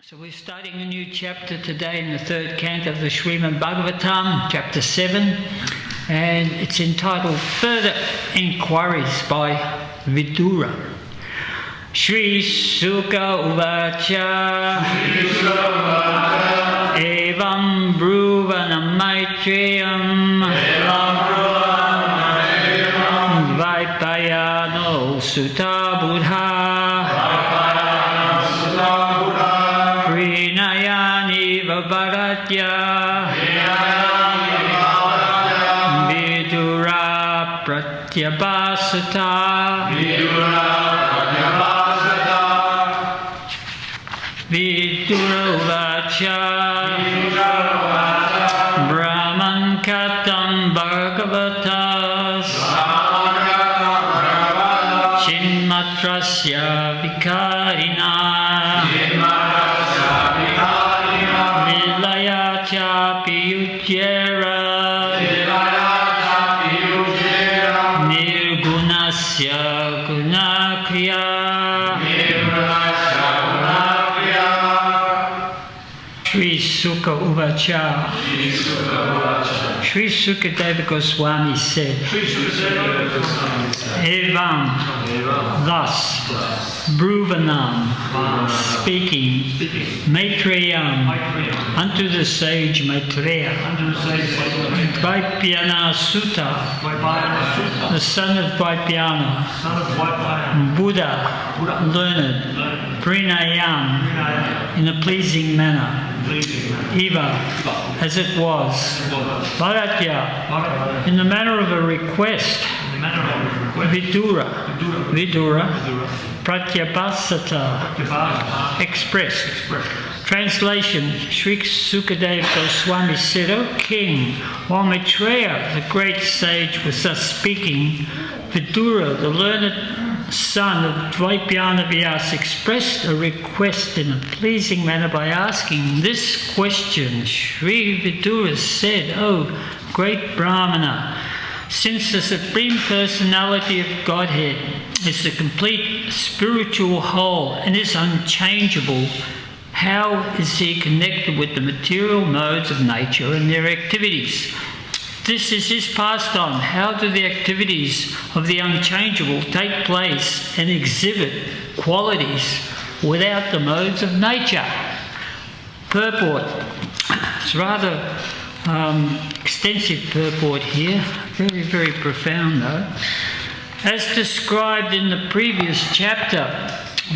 So we're starting a new chapter today in the third canto of the Srimad Bhagavatam, chapter 7, and it's entitled Further Inquiries by Vidura. Shri Sukha Uvacha Evam Bruvanam Maitreyam Vaipayano Sutta Buddha Vidura Pratyabhasata Vidura Uvacha Brahman Katam Bhagavatas Chinmatrasya Vikarina Nirgunasya Gunakriya Shri Sukha Uvacha. Shri Sukadeva Goswami said, Evam, thus, Bruvanam, speaking, Maitreyam, unto the sage Maitreya, Vaipyana Sutta, the son of Vaipyana, Buddha, learned, Pranayam, in a pleasing manner, Eva, as it was, Bharatya, in the manner of a request, Vidura, Pratyabhasata, expressed. Translation, Sri Sukadeva Goswami said, O King, while Maitreya, the great sage, was thus speaking, Vidura, the learned son of Vaipyana Vyasa, expressed a request in a pleasing manner by asking this question. Sri Vidura said, O great Brahmana, since the Supreme Personality of Godhead is the complete spiritual whole and is unchangeable, how is he connected with the material modes of nature and their activities? This is his pastime. How do the activities of the unchangeable take place and exhibit qualities without the modes of nature? Purport. It's rather extensive purport here. Very, very profound though. As described in the previous chapter,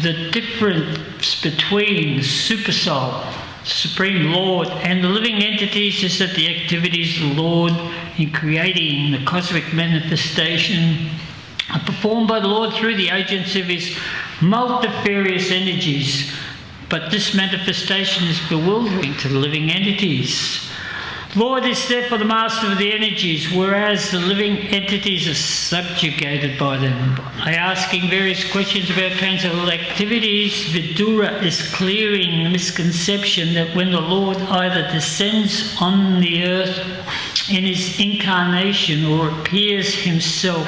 the difference between Supersoul, Supreme Lord, and the living entities is that the activities of the Lord in creating the cosmic manifestation are performed by the Lord through the agency of his multifarious energies, but this manifestation is bewildering to the living entities. Lord is therefore the master of the energies, whereas the living entities are subjugated by them. By asking various questions about transcendental activities, Vidura is clearing the misconception that when the Lord either descends on the earth in his incarnation or appears himself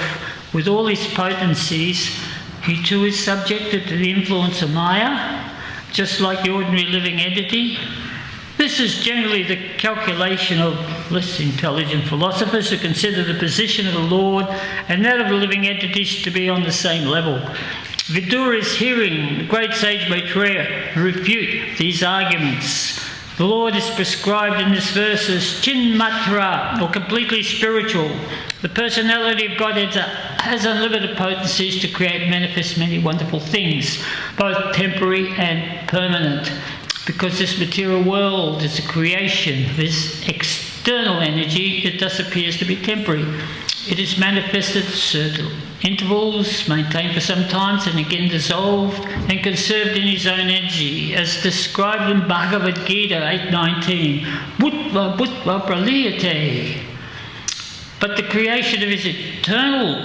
with all his potencies, he too is subjected to the influence of Maya, just like the ordinary living entity. This is generally the calculation of less intelligent philosophers who consider the position of the Lord and that of the living entities to be on the same level. Vidura is hearing the great sage Maitreya refute these arguments. The Lord is prescribed in this verse as Chinmatra, or completely spiritual. The personality of Godhead has unlimited potencies to create and manifest many wonderful things, both temporary and permanent. Because this material world is a creation of this external energy, it thus appears to be temporary. It is manifested at certain intervals, maintained for some time, and again dissolved and conserved in his own energy, as described in Bhagavad Gita 8:19. Bhutva bhutva praliyate. But the creation of his internal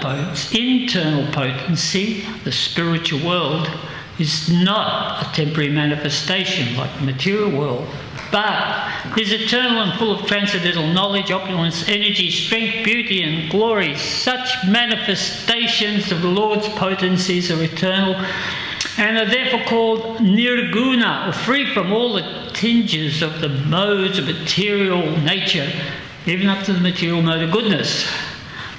potency, the spiritual world, is not a temporary manifestation like the material world, but is eternal and full of transcendental knowledge, opulence, energy, strength, beauty and glory. Such manifestations of the Lord's potencies are eternal and are therefore called nirguna, or free from all the tinges of the modes of material nature, even up to the material mode of goodness.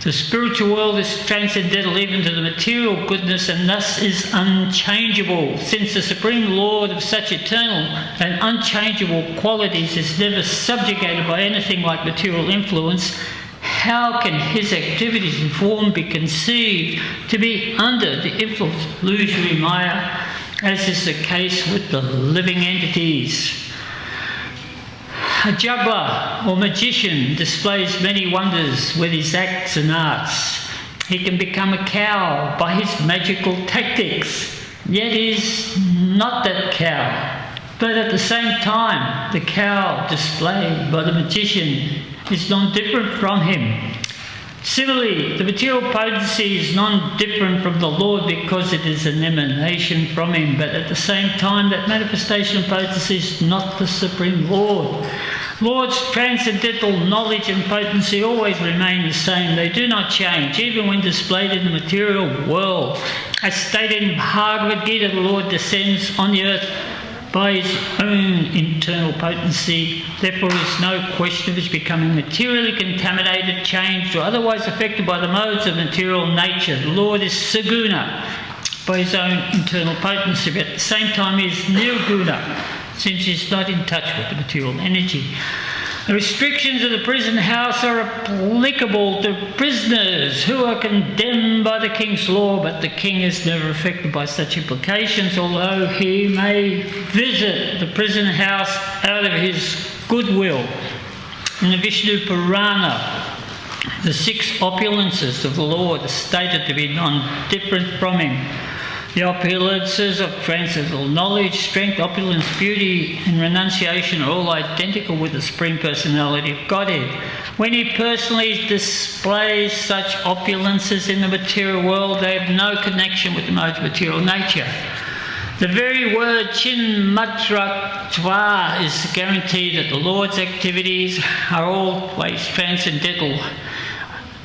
The spiritual world is transcendental even to the material goodness, and thus is unchangeable. Since the Supreme Lord of such eternal and unchangeable qualities is never subjugated by anything like material influence, how can his activities and form be conceived to be under the influence of illusory Maya, as is the case with the living entities? A juggler or magician displays many wonders with his acts and arts. He can become a cow by his magical tactics, yet is not that cow. But at the same time, the cow displayed by the magician is non-different from him. Similarly, the material potency is non-different from the Lord because it is an emanation from him, but at the same time that manifestation of potency is not the Supreme Lord. Lord's transcendental knowledge and potency always remain the same. They do not change, even when displayed in the material world. As stated in Bhagavad Gita, the Lord descends on the earth by his own internal potency. Therefore, there is no question of his becoming materially contaminated, changed, or otherwise affected by the modes of material nature. The Lord is saguna by his own internal potency, but at the same time he is nirguna, since he is not in touch with the material energy. The restrictions of the prison house are applicable to prisoners who are condemned by the king's law, but the king is never affected by such implications, although he may visit the prison house out of his goodwill. In the Vishnu Purana, the 6 opulences of the Lord are stated to be non-different from him. The opulences of transcendental knowledge, strength, opulence, beauty, and renunciation are all identical with the Supreme Personality of Godhead. When he personally displays such opulences in the material world, they have no connection with the modes of material nature. The very word chinmatratva is a guarantee that the Lord's activities are always transcendental,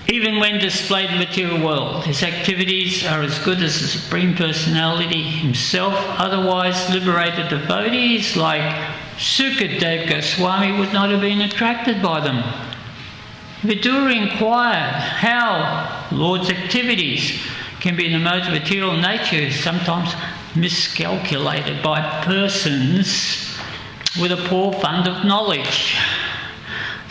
even when displayed in the material world. His activities are as good as the Supreme Personality himself. Otherwise, liberated devotees like Sukadeva Goswami would not have been attracted by them. Vidura inquired how Lord's activities can be in the modes of material nature is sometimes miscalculated by persons with a poor fund of knowledge.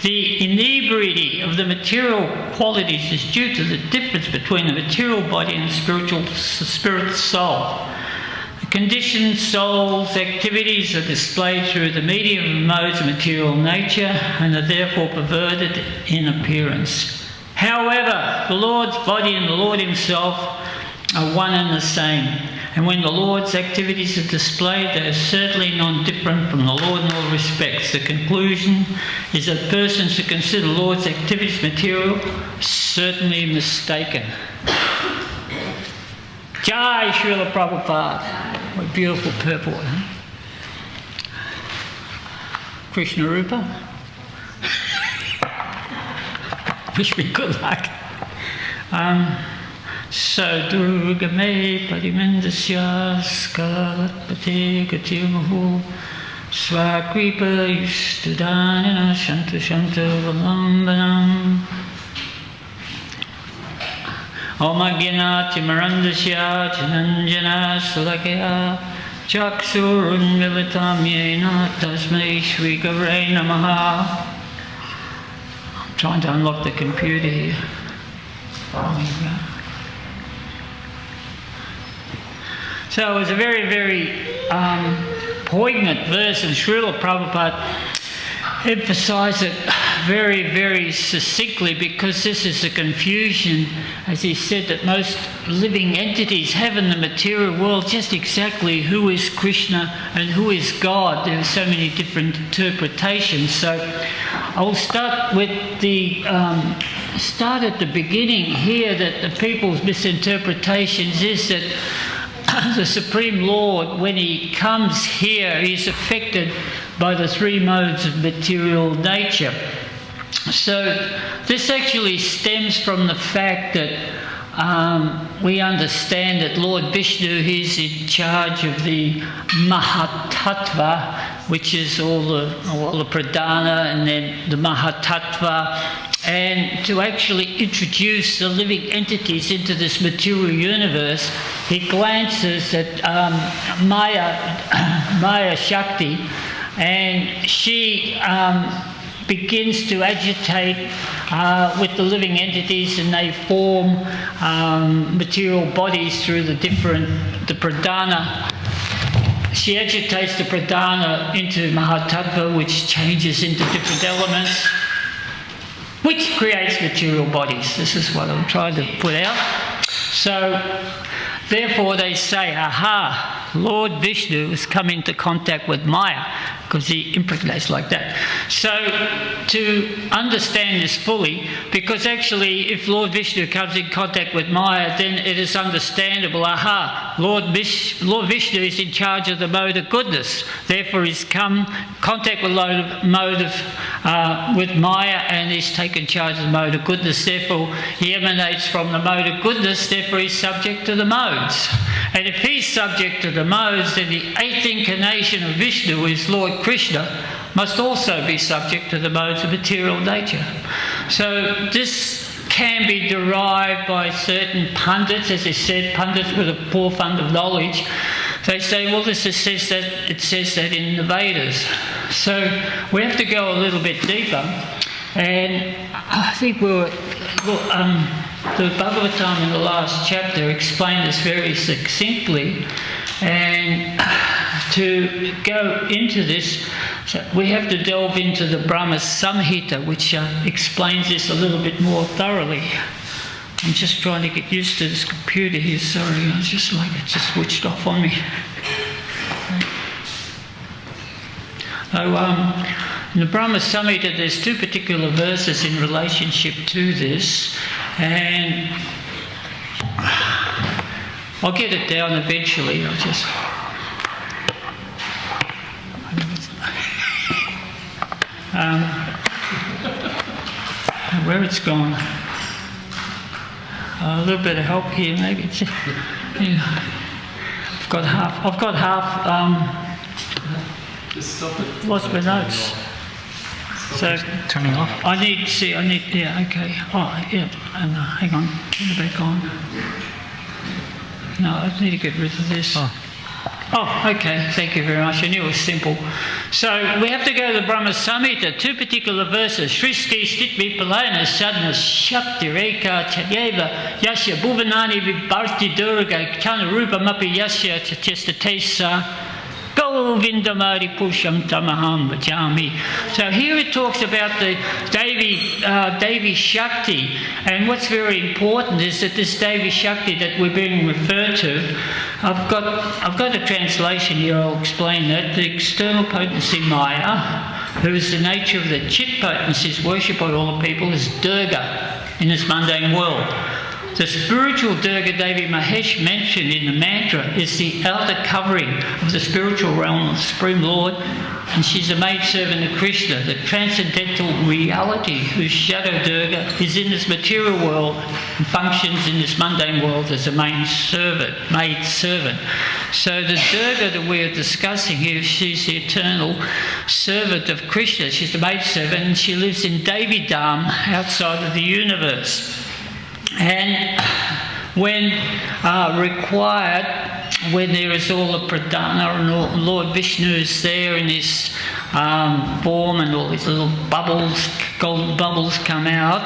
The inebriety of the material qualities is due to the difference between the material body and the spirit soul. The conditioned soul's activities are displayed through the medium of modes of material nature and are therefore perverted in appearance. However, the Lord's body and the Lord himself are one and the same. And when the Lord's activities are displayed, they are certainly non-different from the Lord in all respects. The conclusion is that persons who consider the Lord's activities material are certainly mistaken. Jai Srila Prabhupada. What beautiful purport, huh? Krishna Rupa. Wish me good luck. Sadurgame parimendasya skalatpate gatimahu swakripa yustudanina shantu shantu valambanam Omagyanati marandasya jananjana sulakya chaksurun militam yena tasmai shri gavre namaha. I'm trying to unlock the computer here. So it was a very, very poignant verse, and Srila Prabhupada emphasised it very, very succinctly, because this is a confusion, as he said, that most living entities have in the material world, just exactly who is Krishna and who is God. There are so many different interpretations. So I will start with the start at the beginning here, that the people's misinterpretations is that the Supreme Lord, when he comes here, is affected by the 3 modes of material nature. So this actually stems from the fact that we understand that Lord Vishnu is in charge of the Mahatattva, which is all the Pradhana and then the Mahatattva, and to actually introduce the living entities into this material universe, he glances at Maya Shakti, and she begins to agitate with the living entities, and they form material bodies through the Pradhana. She agitates the Pradhana into Mahatattva, which changes into different elements, which creates material bodies. This is what I'm trying to put out. So, therefore they say, aha, Lord Vishnu has come into contact with Maya, because he impregnates like that. So, to understand this fully, because actually if Lord Vishnu comes in contact with Maya, then it is understandable, aha, Lord Vishnu is in charge of the mode of goodness. Therefore he's come contact with with Maya, and he's taken charge of the mode of goodness. Therefore he emanates from the mode of goodness, therefore he's subject to the modes. And if he's subject to the modes, then the eighth incarnation of Vishnu is Lord Krishna, must also be subject to the modes of material nature. So this can be derived by certain pundits, as I said, pundits with a poor fund of knowledge. They say, well, it says that in the Vedas. So we have to go a little bit deeper, and I think the Bhagavatam in the last chapter explained this very succinctly, and to go into this, so we have to delve into the Brahma Samhita, which explains this a little bit more thoroughly. I'm just trying to get used to this computer here, sorry, it's just switched off on me. So, in the Brahma Samhita, there's two particular verses in relationship to this, and I'll get it down eventually. Where it's gone. A little bit of help here, maybe. I've got half. Just stop it. Lost my notes. So Turning off. Yeah, okay. Oh, yeah. Hang on. Turn it back on. No, I need to get rid of this. Oh, okay. Thank you very much. I knew it was simple. So we have to go to the Brahma Samhita, two particular verses. Shristi Stitvi Palana Sadhana Shakti Reka Chayeva Yasya Bhuvanani Vibharti Durga Chana Rupa Mapi Yasya Chatestatesa Govindamari Pusham Tamaham Bhajami. So here it talks about the Devi Shakti, and what's very important is that this Devi Shakti that we're being referred to, I've got a translation here, I'll explain that. The external potency Maya, who is the nature of the Chit potencies worshipped by all the people, is Durga in this mundane world. The spiritual Durga Devi Mahesh mentioned in the mantra is the outer covering of the spiritual realm of the Supreme Lord, and she's a maidservant of Krishna, the transcendental reality whose shadow Durga is in this material world and functions in this mundane world as a maid servant. So the Durga that we are discussing here, she's the eternal servant of Krishna. She's the maidservant, and she lives in Devi Dham outside of the universe. And when required, when there is all the Pradhana and all, Lord Vishnu is there in his form, and all these little bubbles, golden bubbles come out.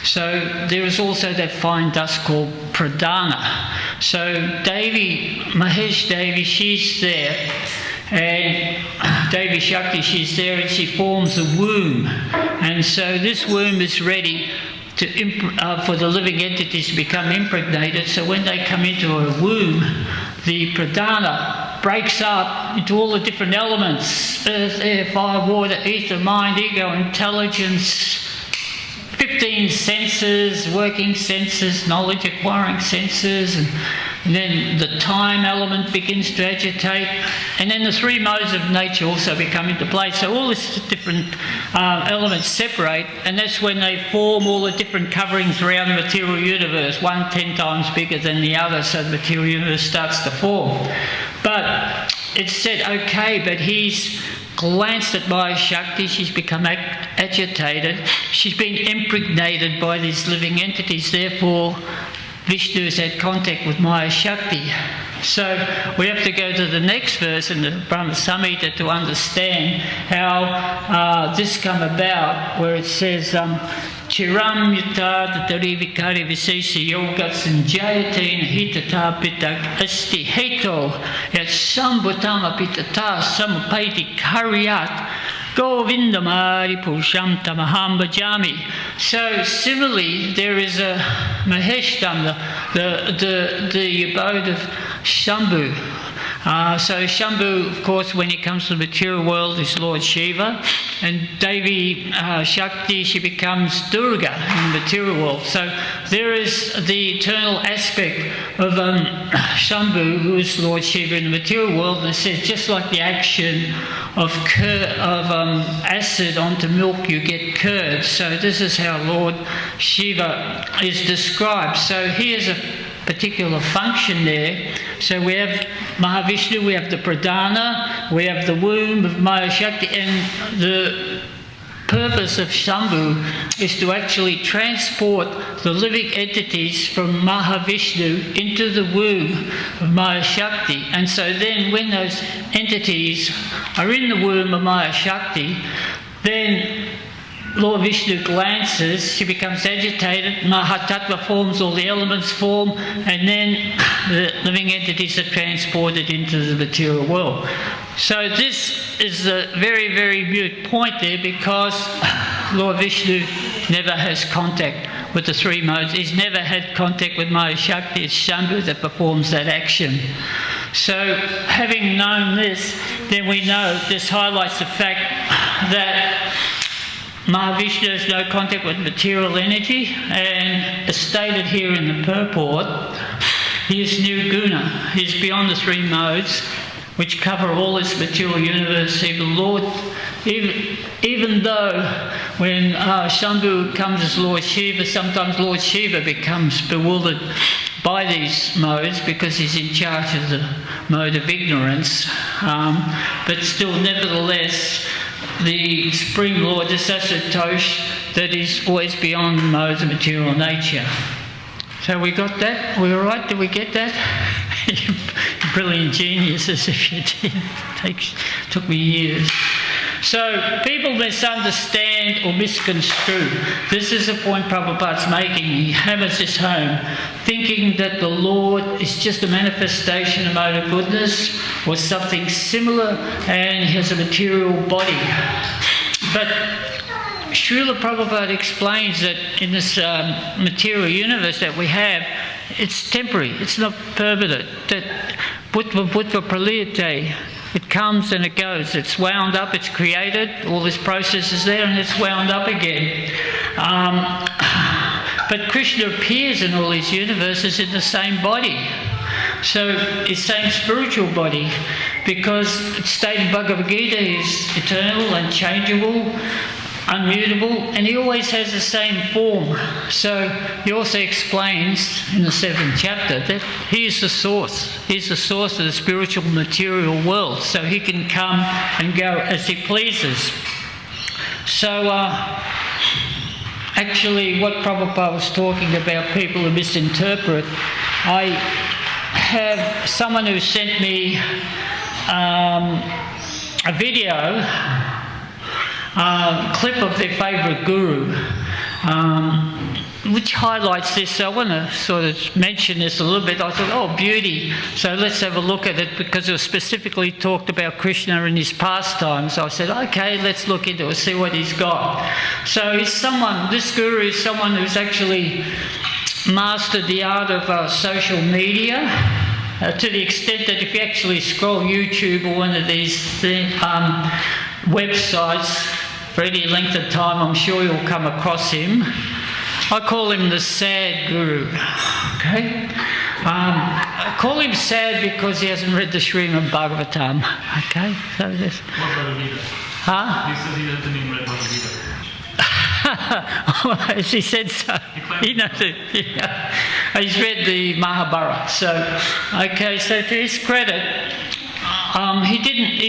So there is also that fine dust called Pradhana. So Mahesh Devi, she's there, and Devi Shakti, she's there, and she forms a womb. And so this womb is ready for the living entities to become impregnated. So when they come into a womb, the Pradhana breaks up into all the different elements: earth, air, fire, water, ether, mind, ego, intelligence, 15 senses, working senses, knowledge acquiring senses, and And then the time element begins to agitate, and then the three modes of nature also become into play. So all these different elements separate, and that's when they form all the different coverings around the material universe, one 10 times bigger than the other, so the material universe starts to form. But it's said, okay, but he's glanced at Maya Shakti, she's become agitated, she's been impregnated by these living entities, therefore Vishnu has had contact with Maya Shakti. So we have to go to the next verse in the Brahma Samhita to understand how this come about, where it says, Chiram yata tatari vikari visesha yoga sanjayatina hitata pitak asti heto yat sambhutama pitata samupaiti karyat Govindamari Purusham Tamaham Bhajami. So similarly, there is a Maheshtam, the abode of Shambhu. So Shambhu, of course, when he comes to the material world, is Lord Shiva, and Devi Shakti, she becomes Durga in the material world. So there is the eternal aspect of Shambhu, who is Lord Shiva in the material world, and it says just like the action of acid onto milk, you get curds. So this is how Lord Shiva is described. So he has a particular function there. So we have Mahavishnu, we have the Pradhana, we have the womb of Maya Shakti, and the purpose of Shambhu is to actually transport the living entities from Mahavishnu into the womb of Maya Shakti. And so then when those entities are in the womb of Maya Shakti, then Lord Vishnu glances, she becomes agitated, Mahatattva forms, all the elements form, and then the living entities are transported into the material world. So this is a very, very mute point there, because Lord Vishnu never has contact with the three modes. He's never had contact with Maya Shakti. It's Shambhu that performs that action. So having known this, then we know this highlights the fact that Mahavishnu has no contact with material energy, and as stated here in the purport, he is nirguna. He is beyond the three modes, which cover all this material universe. Even though when Shambhu comes as Lord Shiva, sometimes Lord Shiva becomes bewildered by these modes because he's in charge of the mode of ignorance, but still, nevertheless, the Supreme Lord is Asatosh, that is always beyond the modes of material nature. So we got that? We all right? Did we get that? Brilliant genius, as if you did. Took me years. So people misunderstand or misconstrue. This is the point Prabhupada's making. He hammers this home, thinking that the Lord is just a manifestation of mode of goodness or something similar, and he has a material body. But Srila Prabhupada explains that in this material universe that we have, it's temporary, it's not permanent. That Bhutva Praliyate, it comes and it goes. It's wound up, it's created, all this process is there, and it's wound up again. But Krishna appears in all these universes in the same body. So his same spiritual body, because it's stated in Bhagavad Gita, he's eternal, unchangeable, unmutable, and he always has the same form. So he also explains in the 7th chapter that he is the source. He's the source of the spiritual material world, so he can come and go as he pleases. So actually what Prabhupada was talking about, people who misinterpret, I have someone who sent me a video, clip of their favourite guru, which highlights this. So I want to sort of mention this a little bit. I thought, oh, beauty. So let's have a look at it, because it was specifically talked about Krishna and his pastimes. So I said, okay, let's look into it, see what he's got. So this guru is someone who's actually mastered the art of social media, to the extent that if you actually scroll YouTube or one of these websites for any length of time, I'm sure you'll come across him. I call him the sad guru. Okay? call him sad because he hasn't read the Srimad Bhagavatam. Okay, so this. Huh? He says he hasn't even read Bhagavad Gita. She said so. He knows it. Yeah. He's read the Mahabharata. So, okay, so to his credit, he didn't.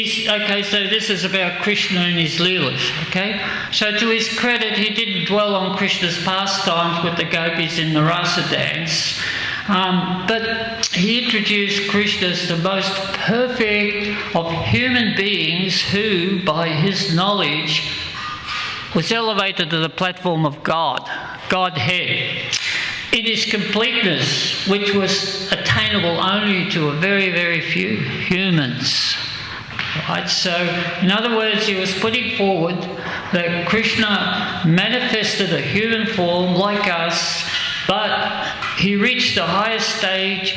Okay, so this is about Krishna and his leelas. Okay, so to his credit, he didn't dwell on Krishna's pastimes with the gopis in the rasa dance. But he introduced Krishna as the most perfect of human beings who, by his knowledge, was elevated to the platform of God, Godhead, in his completeness, which was attainable only to a very, very few humans. Right? So, in other words, he was putting forward that Krishna manifested a human form like us, but he reached the highest stage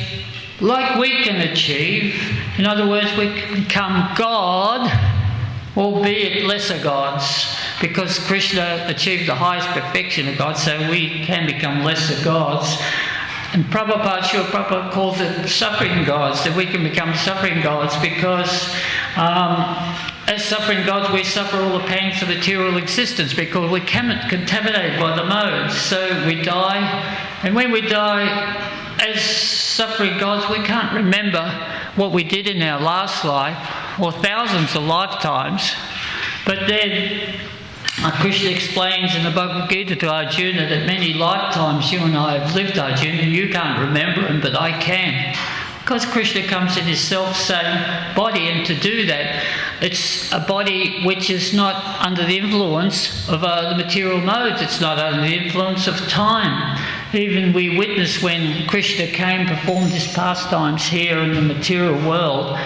like we can achieve. In other words, we can become God, albeit lesser gods, because Krishna achieved the highest perfection of God, so we can become lesser gods. And Prabhupada calls it suffering gods, that we can become suffering gods because as suffering gods we suffer all the pangs of material existence because we're contaminated by the modes. So we die, and when we die as suffering gods we can't remember what we did in our last life or thousands of lifetimes. But then Krishna explains in the Bhagavad Gita to Arjuna that many lifetimes you and I have lived, Arjuna. You can't remember them, but I can. Because Krishna comes in his self-same body, and to do that, it's a body which is not under the influence of the material modes. It's not under the influence of time. Even we witness when Krishna came, performed his pastimes here in the material world,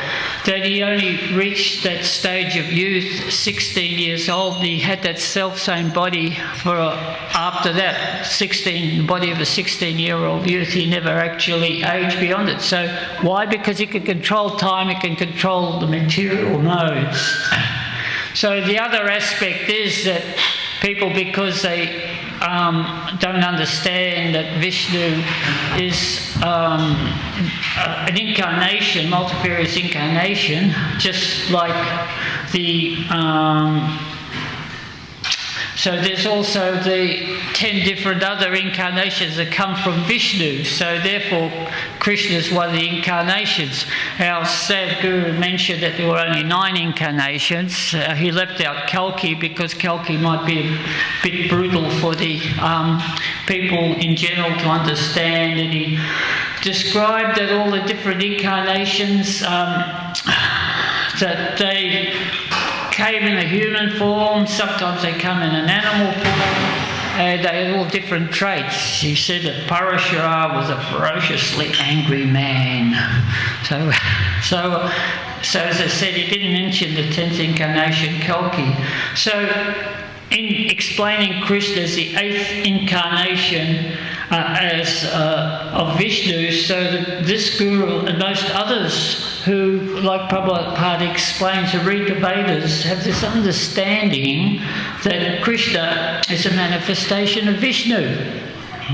that he only reached that stage of youth, 16 years old. He had that self-same body for after that, the body of a 16-year-old youth. He never actually aged beyond it. So why? Because he can control time, he can control the material modes. So the other aspect is that people, because they don't understand that Vishnu is an incarnation, multifarious incarnation, just like the so there's also the 10 different other incarnations that come from Vishnu. So therefore, Krishna is one of the incarnations. Our Sadhguru mentioned that there were only 9 incarnations. He left out Kalki because Kalki might be a bit brutal for the people in general to understand. And he described that all the different incarnations, that they came in a human form, sometimes they come in an animal form, and they had all different traits. He said that Parashara was a ferociously angry man. So as I said, he didn't mention the 10th incarnation, Kalki. So in explaining Krishna as the 8th incarnation of Vishnu, so that this guru and most others who, like Prabhupada explains, who read the Vedas, have this understanding that Krishna is a manifestation of Vishnu,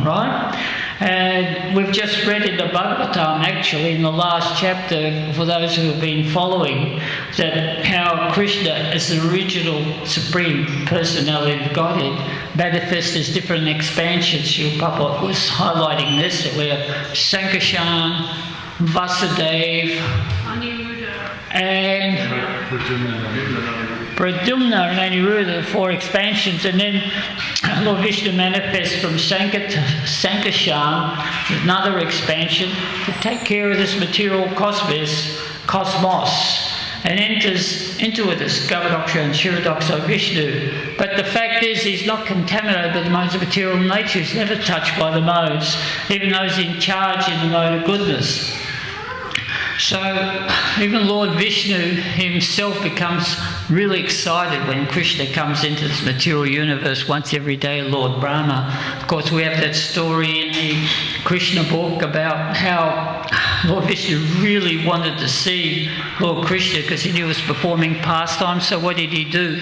right? And we've just read in the Bhagavatam, actually, in the last chapter, for those who have been following, that how Krishna, as the original Supreme Personality of Godhead, manifests as different expansions. Srila Prabhupada was highlighting this, that we have Sankarshan, Vasudeva, and Pradyumna and Aniruddha, 4 expansions, and then Lord Vishnu manifests from Sankarshan, another expansion, to take care of this material cosmos, and enters into it as Gavadoksha and Shirodoksha Vishnu. But the fact is, he's not contaminated by the modes of material nature. He's never touched by the modes, even though he's in charge in the mode of goodness. So even Lord Vishnu himself becomes really excited when Krishna comes into this material universe once every day, Lord Brahma. Of course, we have that story in the Krishna book about how Lord Vishnu really wanted to see Lord Krishna because he knew he was performing pastimes. So what did he do?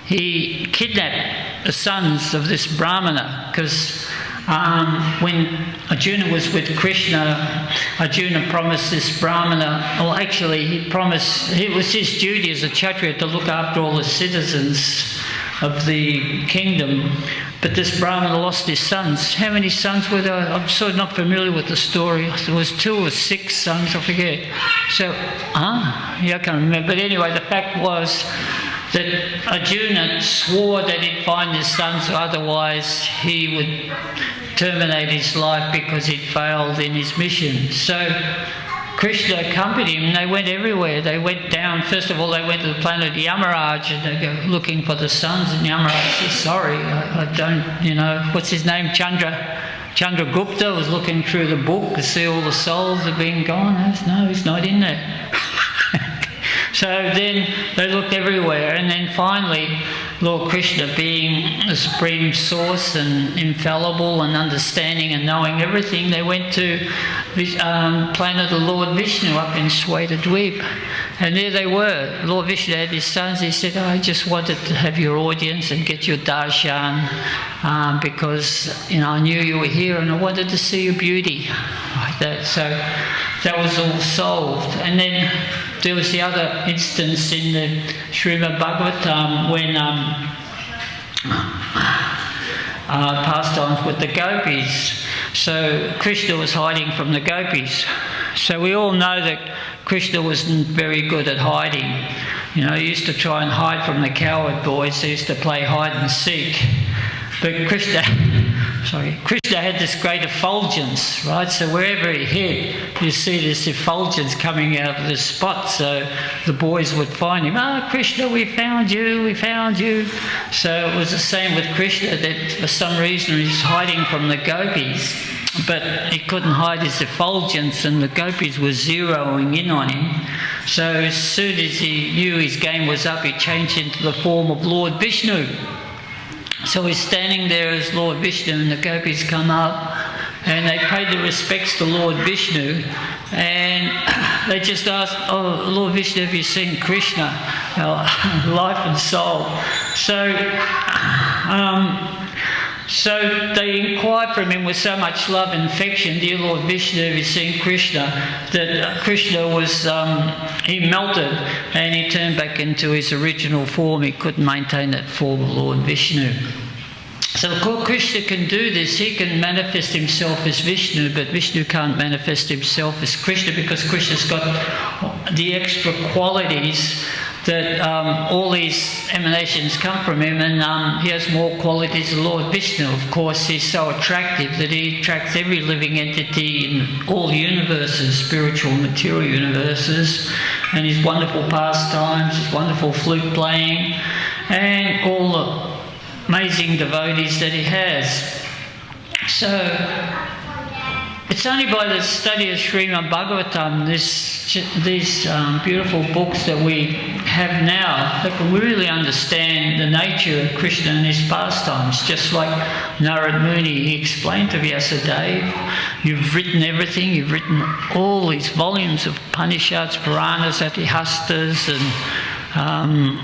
He kidnapped the sons of this Brahmana because when Arjuna was with Krishna, Arjuna promised this Brahmana, or actually he promised, it was his duty as a Kshatriya to look after all the citizens of the kingdom, but this Brahmana lost his sons. How many sons were there? I'm sort of not familiar with the story. There was 2 or 6 sons, I forget. So, yeah, I can't remember. But anyway, the fact was that Arjuna swore that he'd find his sons, otherwise he would terminate his life because he'd failed in his mission. So Krishna accompanied him. They went everywhere. They went down. First of all, they went to the planet Yamaraj and they go looking for the sons. And Yamaraj said, sorry, I don't, what's his name? Chandragupta was looking through the book to see all the souls have been gone. No, he's not in there. So then they looked everywhere, and then finally Lord Krishna, being the supreme source and infallible and understanding and knowing everything, they went to the planet of Lord Vishnu up in Shweta-dweep. And there they were. Lord Vishnu had his sons. He said, I just wanted to have your audience and get your darshan because I knew you were here and I wanted to see your beauty. Like that. So that was all solved. And then there was the other instance in the Srimad Bhagavatam when pastimes with the gopis. So Krishna was hiding from the gopis. So we all know that Krishna wasn't very good at hiding. He used to try and hide from the coward boys. He used to play hide and seek. But Krishna had this great effulgence, right? So wherever he hid, you see this effulgence coming out of the spot. So the boys would find him. Krishna, we found you, we found you. So it was the same with Krishna, that for some reason he's hiding from the gopis, but he couldn't hide his effulgence, and the gopis were zeroing in on him. So as soon as he knew his game was up, he changed into the form of Lord Vishnu. So he's standing there as Lord Vishnu, and the gopis come up and they paid their respects to Lord Vishnu, and they just asked, Lord Vishnu, have you seen Krishna, life and soul? So they inquired from him with so much love and affection, dear Lord Vishnu, have you seen Krishna? That Krishna was, he melted and he turned back into his original form. He couldn't maintain that form of Lord Vishnu. So of course Krishna can do this. He can manifest himself as Vishnu, but Vishnu can't manifest himself as Krishna, because Krishna's got the extra qualities that all these emanations come from him, and he has more qualities than Lord Vishnu. Of course, he's so attractive that he attracts every living entity in all universes, spiritual and material universes, and his wonderful pastimes, his wonderful flute playing, and all the amazing devotees that he has. So it's only by the study of Srimad Bhagavatam, these beautiful books that we have now, that can really understand the nature of Krishna and his pastimes. Just like Narad Muni, he explained to Vyasadeva, you've written everything, you've written all these volumes of Upanishads, Puranas, Atihastas, and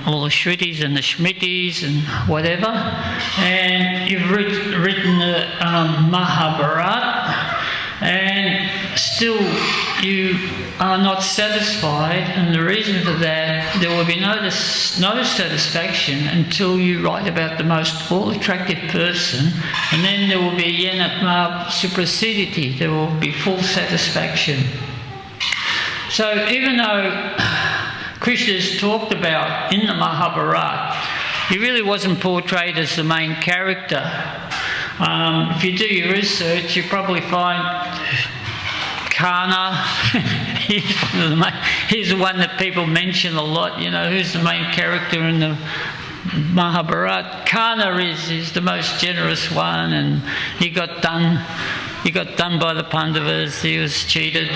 all the Shrutis and the Smritis and whatever, and you've written the Mahabharata, and still you are not satisfied, and the reason for that, there will be no satisfaction until you write about the most all-attractive person, and then there will be Yanatma Suprasiditi, there will be full satisfaction. So even though Krishna is talked about in the Mahabharata, he really wasn't portrayed as the main character. If you do your research, you probably find Karna. He's the one that people mention a lot. Who's the main character in the Mahabharata? Karna is the most generous one, and he got done by the Pandavas. He was cheated.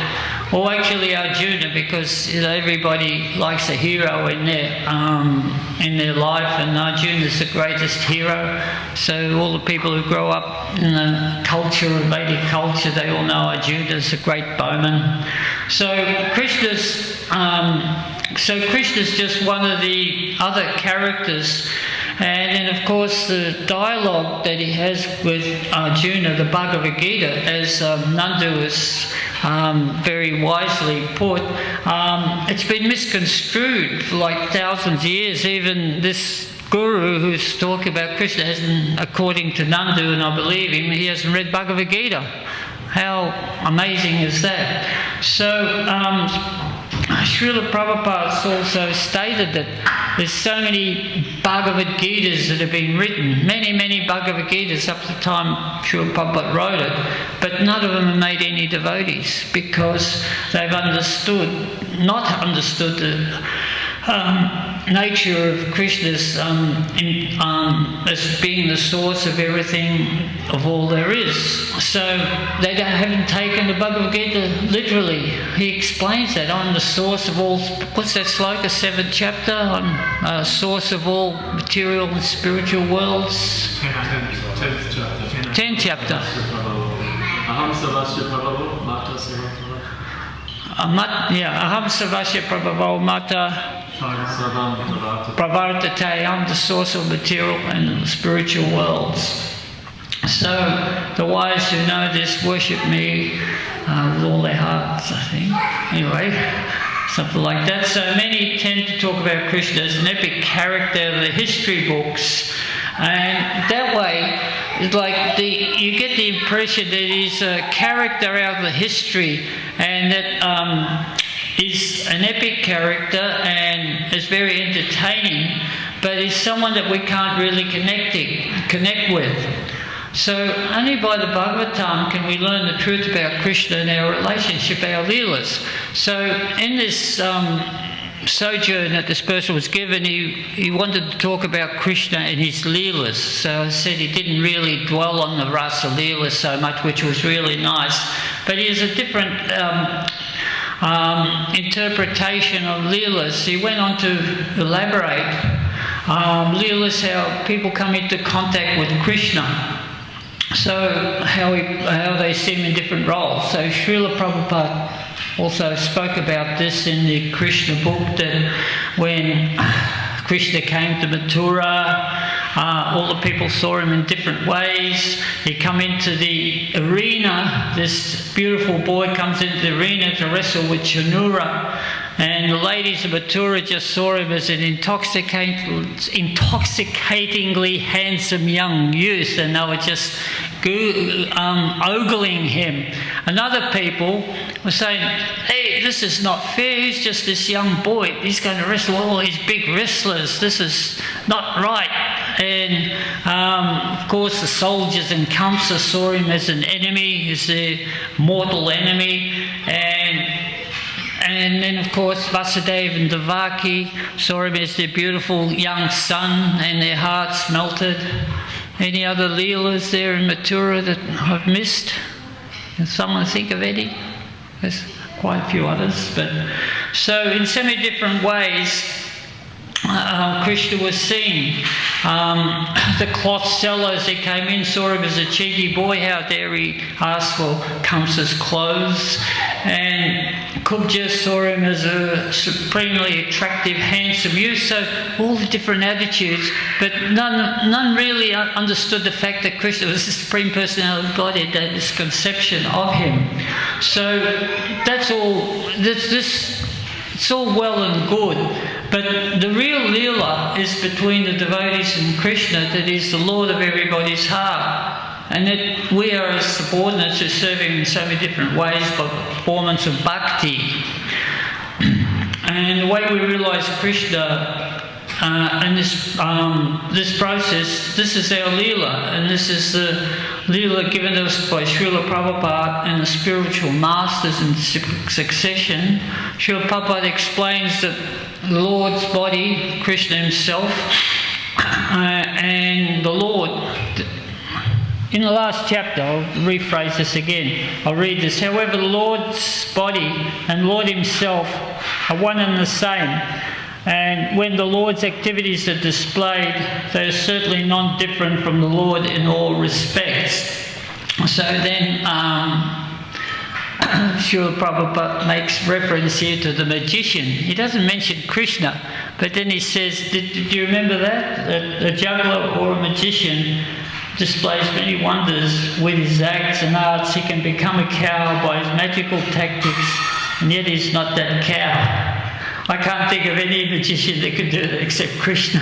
Or actually Arjuna, because everybody likes a hero in their life, and Arjuna is the greatest hero. So all the people who grow up in the culture of Vedic culture, they all know Arjuna is a great bowman. So Krishna's just one of the other characters. And then, of course, the dialogue that he has with Arjuna, the Bhagavad Gita, as Nandu has very wisely put, it's been misconstrued for like thousands of years. Even this guru who's talking about Krishna hasn't, according to Nandu, and I believe him, he hasn't read Bhagavad Gita. How amazing is that? So, Srila Prabhupada's also stated that there's so many Bhagavad Gitas that have been written, many Bhagavad Gitas up to the time Srila Prabhupada wrote it, but none of them have made any devotees because they've not understood the nature of Krishna's as being the source of everything, of all there is. So they haven't taken the Bhagavad Gita literally. He explains that I'm the source of all. What's that sloka? 7th chapter on source of all material and spiritual worlds. 10th chapter. Aham savasya prabhavo mata seva. Aham savasya prabhavo mata pravartate. I'm the source of material and spiritual worlds. So the wise who know this worship me with all their hearts, I think. Anyway, something like that. So many tend to talk about Krishna as an epic character of the history books, and that way it's like you get the impression that he's a character out of the history, and that is an epic character and is very entertaining, but is someone that we can't really connect with. So only by the Bhagavatam can we learn the truth about Krishna and our relationship, our leelas. So in this sojourn that this person was given, he wanted to talk about Krishna and his leelas. So I said he didn't really dwell on the rasa leelas so much, which was really nice. But he has a different interpretation of leelas. He went on to elaborate leelas, how people come into contact with Krishna. So how they see him in different roles. So Srila Prabhupada also spoke about this in the Krishna book, that when Krishna came to Mathura, all the people saw him in different ways. He come into the arena, this beautiful boy comes into the arena to wrestle with Chanura, and the ladies of Mathura just saw him as an intoxicatingly handsome young youth, and they were just ogling him. And other people were saying, hey, this is not fair, he's just this young boy, he's going to wrestle all these big wrestlers, this is not right. And of course the soldiers in Kamsa saw him as an enemy, as their mortal enemy, and then of course Vasudeva and Devaki saw him as their beautiful young son, and their hearts melted. Any other leelas there in Mathura that I've missed? Can someone think of any? There's quite a few others. But so in so many different ways, Krishna was seen. The cloth sellers that came in saw him as a cheeky boy. How dare he ask for Kamsa's clothes? And Kubja saw him as a supremely attractive, handsome youth. So all the different attitudes, but none really understood the fact that Krishna was the Supreme Personality of Godhead, that this conception of him. So that's all. It's all well and good, but the real Leela is between the devotees and Krishna, that is the Lord of everybody's heart, and that we are as subordinates who serve him in so many different ways by performance of bhakti. And the way we realise Krishna in this process, this is our Leela, and this is the Leela given to us by Srila Prabhupada and the spiritual masters in succession. Srila Prabhupada explains that the Lord's body, Krishna himself, and the Lord, in the last chapter, I'll rephrase this again, I'll read this. However, the Lord's body and Lord himself are one and the same. And when the Lord's activities are displayed, they are certainly not different from the Lord in all respects. So then, Srila Prabhupada makes reference here to the magician. He doesn't mention Krishna, but then he says, do you remember that? A juggler or a magician displays many wonders with his acts and arts. He can become a cow by his magical tactics, and yet he's not that cow. I can't think of any magician that could do that except Krishna.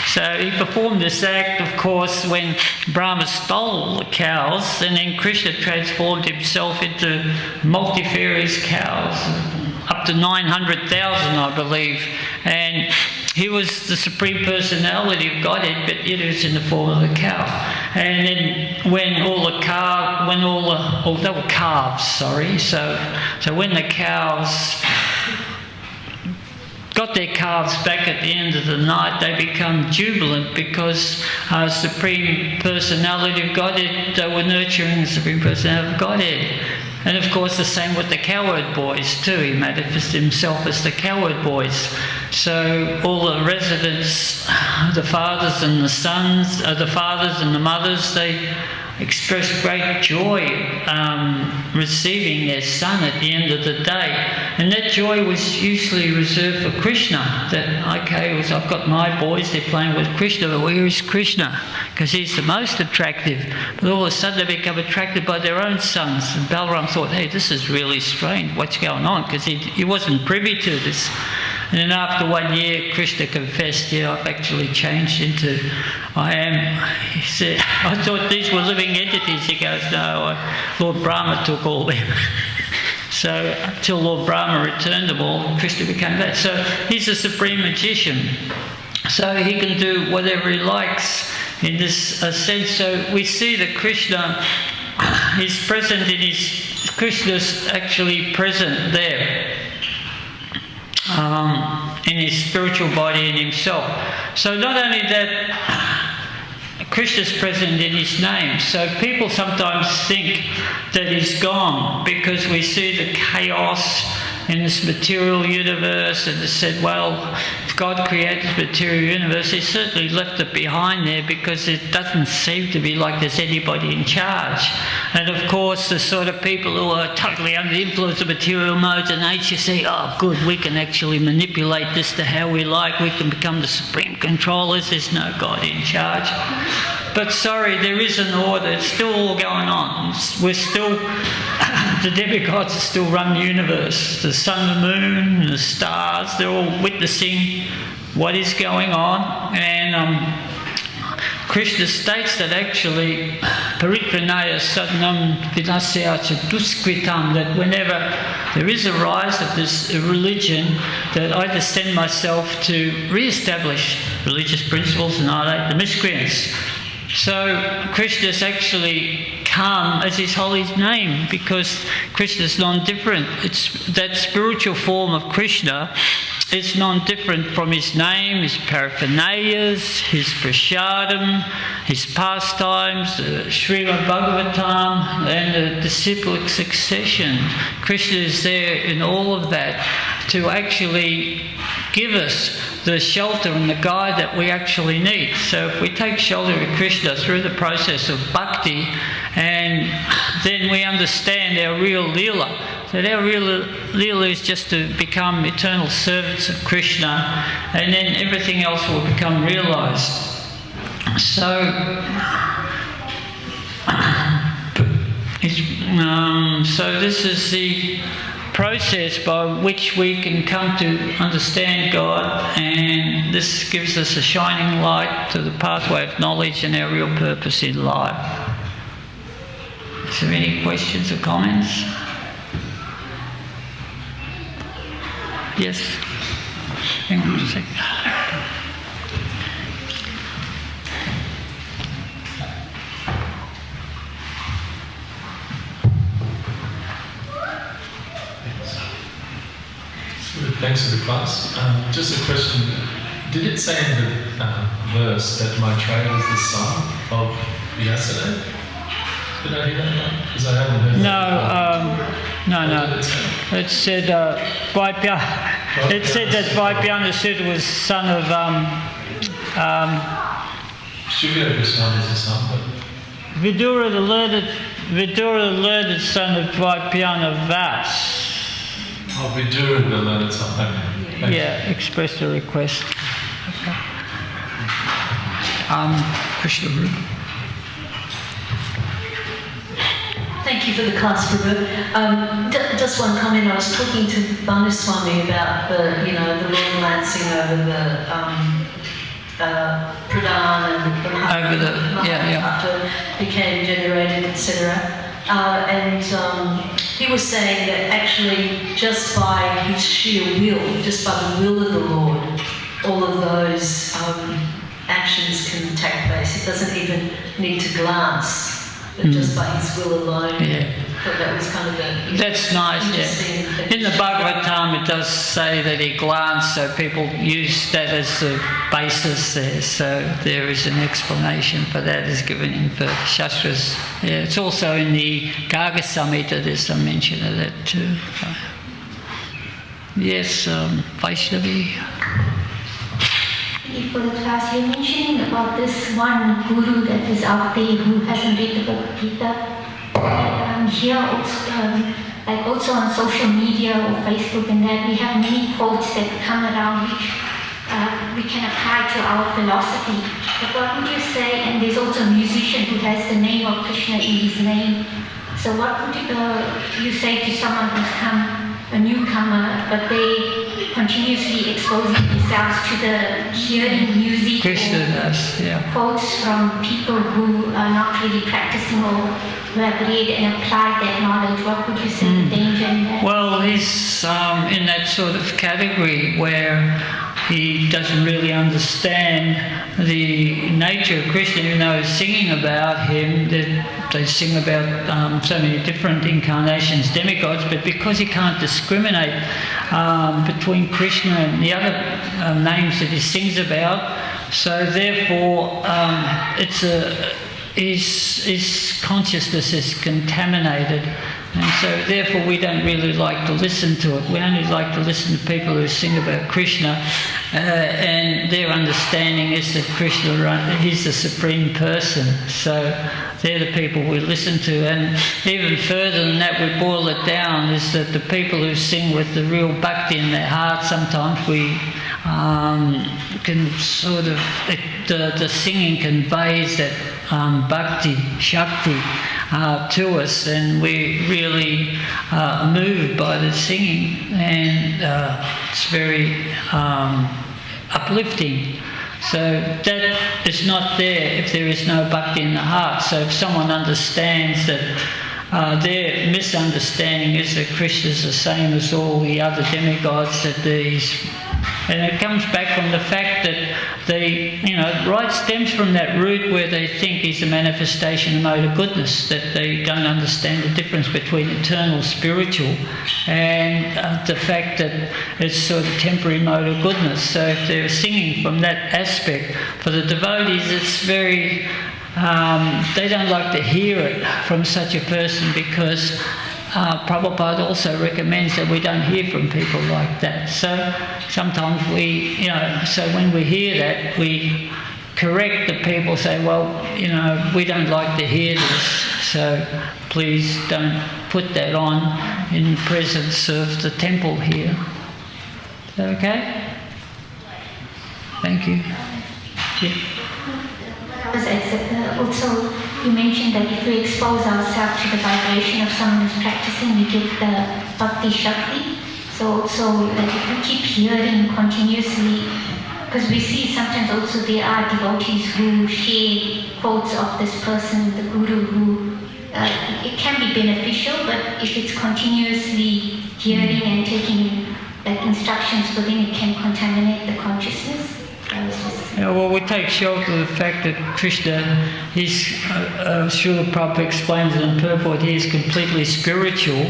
So he performed this act, of course, when Brahma stole the cows, and then Krishna transformed himself into multifarious cows, up to 900,000, I believe. And he was the Supreme Personality of Godhead, but it was in the form of a cow. And then when they were calves, sorry. So when the cows got their calves back at the end of the night, they become jubilant because Supreme Personality of Godhead, they were nurturing the Supreme Personality of Godhead. And of course the same with the cowherd boys too. He manifested himself as the cowherd boys. So all the residents, the fathers and the sons, the fathers and the mothers, they expressed great joy receiving their son at the end of the day. And that joy was usually reserved for Krishna. That, okay, I've got my boys, they're playing with Krishna, but where is Krishna? Because he's the most attractive. But all of a sudden they become attracted by their own sons. And Balaram thought, hey, this is really strange, what's going on? Because he wasn't privy to this. And then after 1 year, Krishna confessed, yeah, I've actually changed into, I am. He said, I thought these were living entities. He goes, no, Lord Brahma took all them. So until Lord Brahma returned them all, Krishna became that. So he's a supreme magician. So he can do whatever he likes in this sense. So we see that Krishna is present Krishna's actually present there. In his spiritual body in himself. So not only that, Krishna's present in his name. So people sometimes think that he's gone because we see the chaos in this material universe, and they said, well, if God created this material universe, he certainly left it behind there because it doesn't seem to be like there's anybody in charge. And of course, the sort of people who are totally under the influence of material modes of nature say, oh, good, we can actually manipulate this to how we like, we can become the supreme controllers, there's no God in charge. But sorry, there is an order, it's still all going on. We're still, the demigods still run the universe. The sun, the moon, the stars, they're all witnessing what is going on. And Krishna states that actually, paritranaya sadhanam vinasya duskritam, that whenever there is a rise of this religion, that I descend myself to re-establish religious principles and annihilate the miscreants. So Krishna's actually come as his holy name because Krishna's non-different. It's that spiritual form of Krishna is non-different from his name, his paraphernalias, his prasadam, his pastimes, Srimad Bhagavatam, and the disciplic succession. Krishna is there in all of that to actually give us the shelter and the guide that we actually need. So if we take shelter of Krishna through the process of bhakti, and then we understand our real Leela, that our real Leela is just to become eternal servants of Krishna, and then everything else will become realised. So, so this is the process by which we can come to understand God, and this gives us a shining light to the pathway of knowledge and our real purpose in life. Is there any questions or comments? Yes? Hang on a second. Thanks for the class. Just a question. Did it say in the verse that Maitreya is the son of Vyasadeva? Did I hear that? Because I haven't heard that. No. It said that Vaipyana was son of Shuya Goswami is the son, but Vidura, the learned Vidura, the learned son of Vaipyana Vas. Oh, Vidura, the learned son. Okay. Yeah, expressed a request. Okay. Krishna Rupa. Thank you for the class, Prabhu. Just one comment. I was talking to Banuswami about the long lancing over the Pradhan and the after became generated, etc. And he was saying that actually just by his sheer will, just by the will of the Lord, all of those actions can take place. It doesn't even need to glance. But just by his will alone, thought that was kind of that's nice, yeah. In the Bhagavatam it does say that he glanced, so people use that as the basis there. So there is an explanation for that is given in the Shastras. Yeah, it's also in the Garga Samhita, there's some mention of that too. Yes, Vaishnavi. For the class, you're mentioning about this one guru that is out there who hasn't read the Bhagavad Gita. Here also on social media or Facebook and that, we have many quotes that come around which we can apply to our philosophy. But what would you say, and there's also a musician who has the name of Krishna in his name. So what would you say to someone who's a newcomer, but they continuously exposing themselves to the hearing music quotes from people who are not really practicing or who have read and applied that knowledge? What would you say the danger in that? Well, he's in that sort of category where he doesn't really understand the nature of Krishna, even though he's singing about him. They sing about so many different incarnations, demigods, but because he can't discriminate between Krishna and the other names that he sings about, so therefore his consciousness is contaminated. And so therefore we don't really like to listen to it. We only like to listen to people who sing about Krishna and their understanding is that Krishna, he's the supreme person. So they're the people we listen to. And even further than that, we boil it down, is that the people who sing with the real bhakti in their heart, sometimes we can sort of, the singing conveys that bhakti, shakti to us, and we really are moved by the singing, and it's very uplifting. So that is not there if there is no bhakti in the heart. So if someone understands that their misunderstanding is that Krishna is the same as all the other demigods, that and it comes back from the fact that right stems from that root where they think he's a manifestation of mode of goodness, that they don't understand the difference between eternal spiritual and the fact that it's sort of temporary mode of goodness. So if they're singing from that aspect, for the devotees it's very, they don't like to hear it from such a person, because Prabhupada also recommends that we don't hear from people like that. So sometimes so when we hear that, we correct the people, say, well, we don't like to hear this, so please don't put that on in presence of the temple here. Is that okay? Thank you. Yeah. Also, you mentioned that if we expose ourselves to the vibration of someone who's practicing, we get the bhakti shakti. So also, like if we keep hearing continuously, because we see sometimes also there are devotees who share quotes of this person, the guru, who it can be beneficial, but if it's continuously hearing and taking like instructions within, it can contaminate the consciousness. Well, we take shelter of the fact that Krishna, Srila Prabhupada explains it in purport, he is completely spiritual.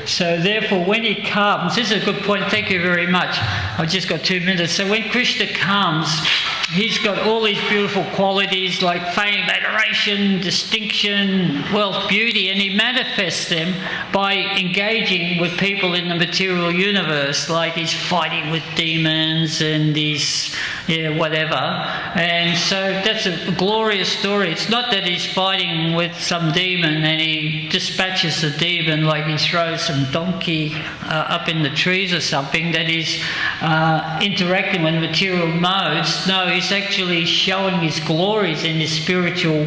So therefore, when he comes, this is a good point, thank you very much. I've just got 2 minutes. So when Krishna comes, he's got all these beautiful qualities like fame, adoration, distinction, wealth, beauty, and he manifests them by engaging with people in the material universe, like he's fighting with demons and he's, whatever. And so that's a glorious story. It's not that he's fighting with some demon and he dispatches the demon like he throws some donkey up in the trees or something, that he's interacting with material modes. No, he's actually showing his glories in his spiritual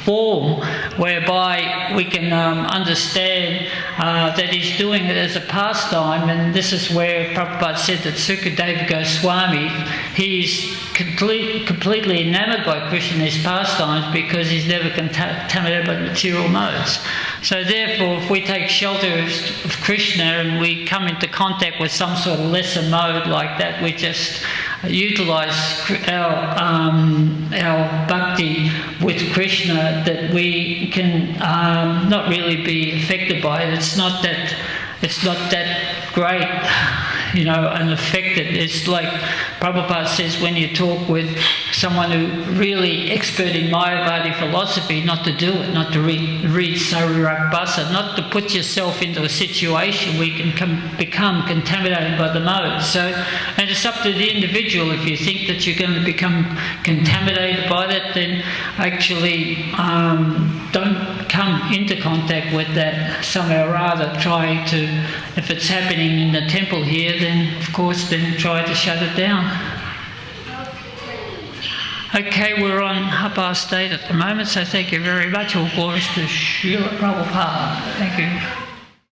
form, whereby we can understand that he's doing it as a pastime. And this is where Prabhupada said that Sukadeva Goswami, he's completely enamoured by Krishna in his pastimes because he's never contaminated by material modes. So therefore, if we take shelter of Krishna and we come into contact with some sort of lesser mode like that, we just utilise our bhakti with Krishna, that we can not really be affected by it. It's not that great, and affected. It's like Prabhupada says, when you talk with someone who really expert in Mayavadi philosophy, not to do it, not to read Sarirabhasa, not to put yourself into a situation where you can become contaminated by the modes. So, and it's up to the individual. If you think that you're going to become contaminated by that, then actually don't come into contact with that somehow or other. Try to, if it's happening in the temple here, then of course then try to shut it down. Okay, we're on 8:30 at the moment, so thank you very much. All glories to Srila Prabhupada. Thank you.